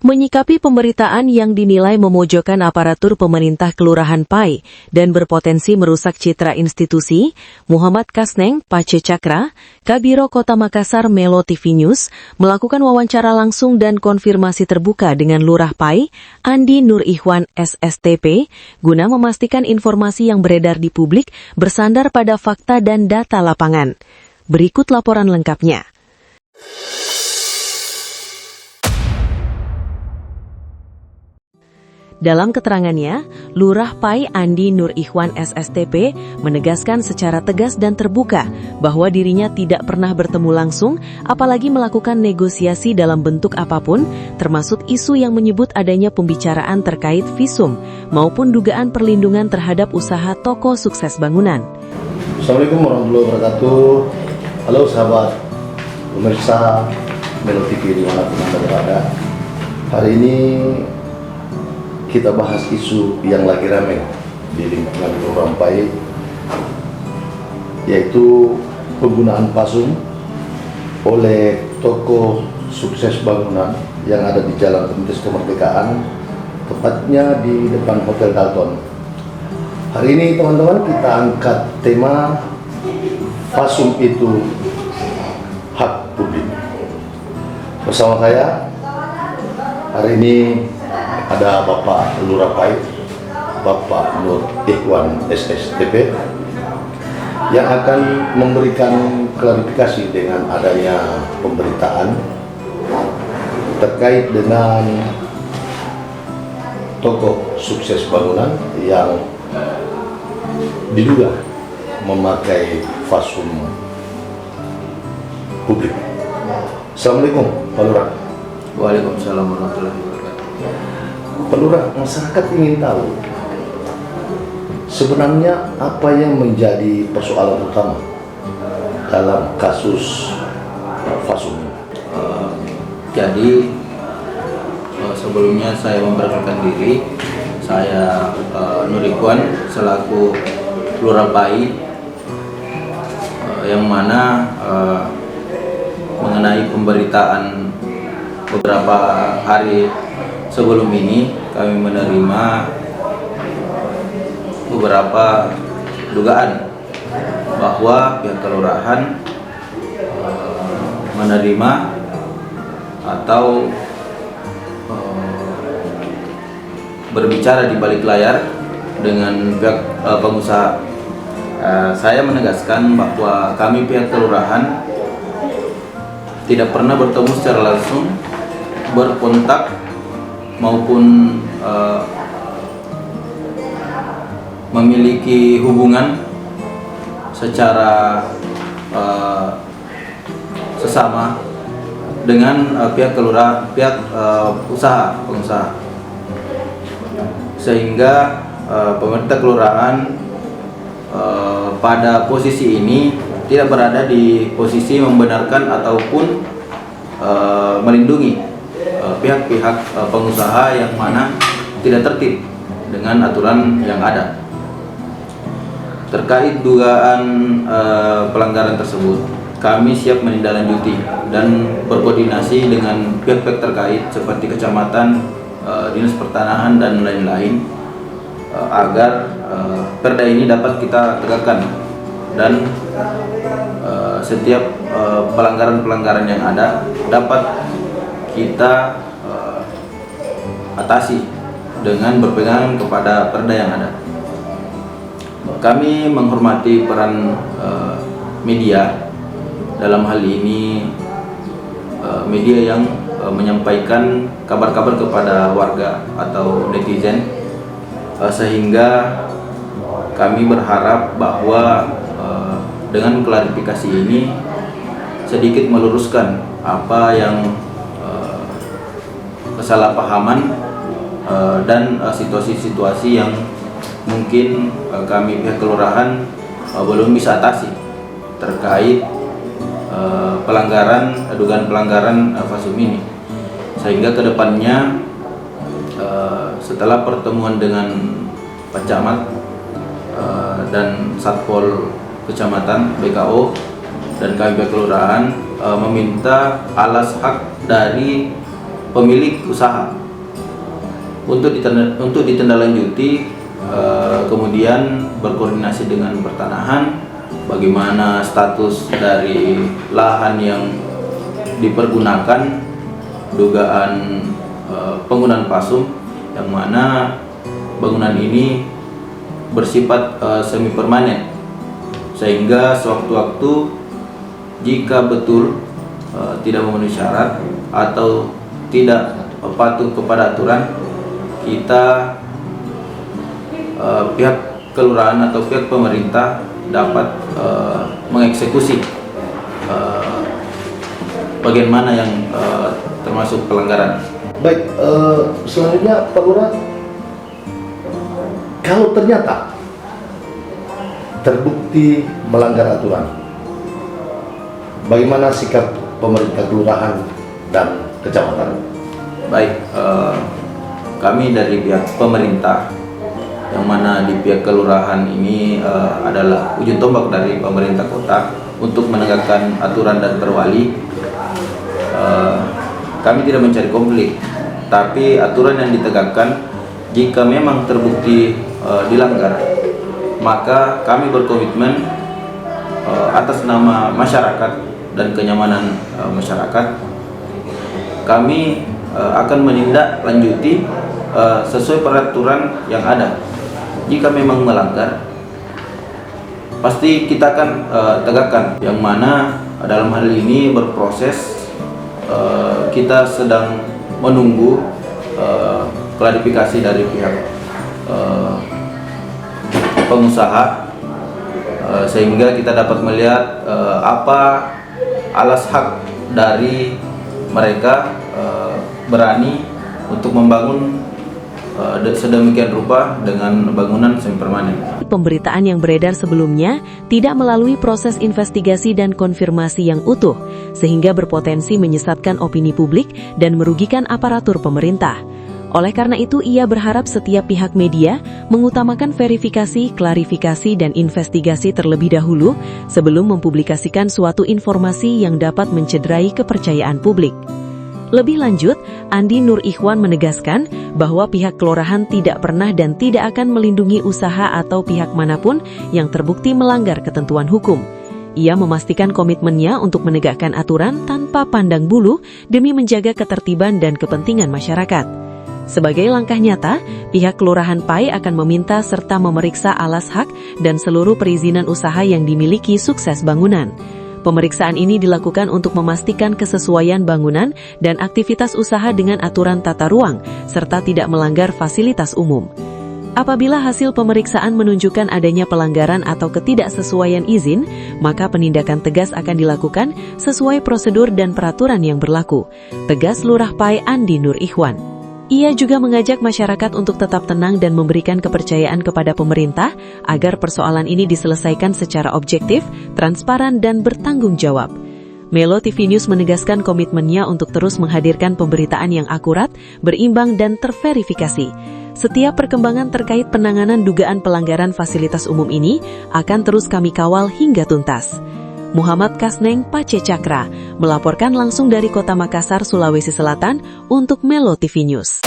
Menyikapi pemberitaan yang dinilai memojokkan aparatur pemerintah Kelurahan Pai dan berpotensi merusak citra institusi, Muhammad Kasneng Pace Cakra, Kabiro Kota Makassar Melo TV News, melakukan wawancara langsung dan konfirmasi terbuka dengan Lurah Pai, Andi Nur Ikhwan SSTP, guna memastikan informasi yang beredar di publik bersandar pada fakta dan data lapangan. Berikut laporan lengkapnya. Dalam keterangannya, Lurah Pai Andi Nur Ikhwan SSTP menegaskan secara tegas dan terbuka bahwa dirinya tidak pernah bertemu langsung, apalagi melakukan negosiasi dalam bentuk apapun, termasuk isu yang menyebut adanya pembicaraan terkait visum maupun dugaan perlindungan terhadap usaha toko sukses bangunan. Assalamualaikum warahmatullahi wabarakatuh. Halo sahabat pemirsa Melo TV dimanapun Anda berada. Hari ini kita bahas isu yang lagi ramai di lingkungan Kelurahan Pai, yaitu penggunaan pasung oleh toko sukses bangunan yang ada di Jalan Perintis Kemerdekaan, tepatnya di depan Hotel Dalton. Hari ini teman-teman kita angkat tema pasung itu hak publik. Bersama saya hari ini ada Bapak Lurah Pai, Bapak Nur Ikhwan SSTP, yang akan memberikan klarifikasi dengan adanya pemberitaan terkait dengan toko sukses bangunan yang diduga memakai fasum publik. Assalamualaikum Pak Lurah. Waalaikumsalam warahmatullahi wabarakatuh. Pak Lurah, masyarakat ingin tahu sebenarnya apa yang menjadi persoalan utama dalam kasus fasum ini. Jadi sebelumnya saya memperkenalkan diri, saya Nur Ikhwan selaku Lurah Pai, yang mana mengenai pemberitaan beberapa hari sebelum ini kami menerima beberapa dugaan bahwa pihak kelurahan menerima atau berbicara di balik layar dengan pihak pengusaha. Saya menegaskan bahwa kami pihak kelurahan tidak pernah bertemu secara langsung, berkontak maupun memiliki hubungan secara sesama dengan pihak kelurahan, pihak pengusaha, sehingga pemerintah kelurahan pada posisi ini tidak berada di posisi membenarkan ataupun melindungi pihak-pihak pengusaha yang mana tidak tertib dengan aturan yang ada. Terkait dugaan pelanggaran tersebut, kami siap menindaklanjuti dan berkoordinasi dengan pihak-pihak terkait seperti kecamatan, dinas pertanahan dan lain-lain, agar perda ini dapat kita tegakkan dan setiap pelanggaran-pelanggaran yang ada dapat kita atasi dengan berpegangan kepada perda yang ada. Kami menghormati peran media dalam hal ini, media yang menyampaikan kabar-kabar kepada warga atau netizen, sehingga kami berharap bahwa dengan klarifikasi ini sedikit meluruskan apa yang kesalahpahaman dan situasi-situasi yang mungkin kami pihak kelurahan belum bisa atasi terkait dugaan pelanggaran fasum ini, sehingga kedepannya setelah pertemuan dengan Pak Camat dan Satpol Kecamatan BKO dan kami kelurahan meminta alas hak dari pemilik usaha untuk ditindaklanjuti, kemudian berkoordinasi dengan pertanahan, bagaimana status dari lahan yang dipergunakan, dugaan penggunaan pasum, yang mana bangunan ini bersifat semi permanen, sehingga sewaktu-waktu jika betul tidak memenuhi syarat atau tidak patuh kepada aturan, kita pihak kelurahan atau pihak pemerintah dapat mengeksekusi bagian mana yang termasuk pelanggaran. Baik, selanjutnya Pak Lurah, kalau ternyata terbukti melanggar aturan, bagaimana sikap pemerintah kelurahan dan kecamatan? Baik, kami dari pihak pemerintah, yang mana di pihak kelurahan ini adalah ujung tombak dari pemerintah kota untuk menegakkan aturan dan perwali. Kami tidak mencari konflik, tapi aturan yang ditegakkan jika memang terbukti dilanggar, maka kami berkomitmen atas nama masyarakat dan kenyamanan masyarakat, kami akan menindaklanjuti sesuai peraturan yang ada. Jika memang melanggar, pasti kita akan tegakkan, yang mana dalam hal ini berproses. Kita sedang menunggu klarifikasi dari pihak pengusaha, sehingga kita dapat melihat apa alas hak dari mereka berani untuk membangun sedemikian rupa dengan bangunan semi permanen. Pemberitaan yang beredar sebelumnya tidak melalui proses investigasi dan konfirmasi yang utuh, sehingga berpotensi menyesatkan opini publik dan merugikan aparatur pemerintah. Oleh karena itu, ia berharap setiap pihak media mengutamakan verifikasi, klarifikasi, dan investigasi terlebih dahulu sebelum mempublikasikan suatu informasi yang dapat mencederai kepercayaan publik. Lebih lanjut, Andi Nur Ikhwan menegaskan bahwa pihak kelurahan tidak pernah dan tidak akan melindungi usaha atau pihak manapun yang terbukti melanggar ketentuan hukum. Ia memastikan komitmennya untuk menegakkan aturan tanpa pandang bulu demi menjaga ketertiban dan kepentingan masyarakat. Sebagai langkah nyata, pihak Kelurahan Pai akan meminta serta memeriksa alas hak dan seluruh perizinan usaha yang dimiliki sukses bangunan. Pemeriksaan ini dilakukan untuk memastikan kesesuaian bangunan dan aktivitas usaha dengan aturan tata ruang, serta tidak melanggar fasilitas umum. Apabila hasil pemeriksaan menunjukkan adanya pelanggaran atau ketidaksesuaian izin, maka penindakan tegas akan dilakukan sesuai prosedur dan peraturan yang berlaku. Tegas Lurah Pai Andi Nur Ikhwan. Ia juga mengajak masyarakat untuk tetap tenang dan memberikan kepercayaan kepada pemerintah agar persoalan ini diselesaikan secara objektif, transparan, dan bertanggung jawab. Melo TV News menegaskan komitmennya untuk terus menghadirkan pemberitaan yang akurat, berimbang, dan terverifikasi. Setiap perkembangan terkait penanganan dugaan pelanggaran fasilitas umum ini akan terus kami kawal hingga tuntas. Muhammad Kasneng, Pace Cakra, melaporkan langsung dari Kota Makassar, Sulawesi Selatan untuk Melo TV News.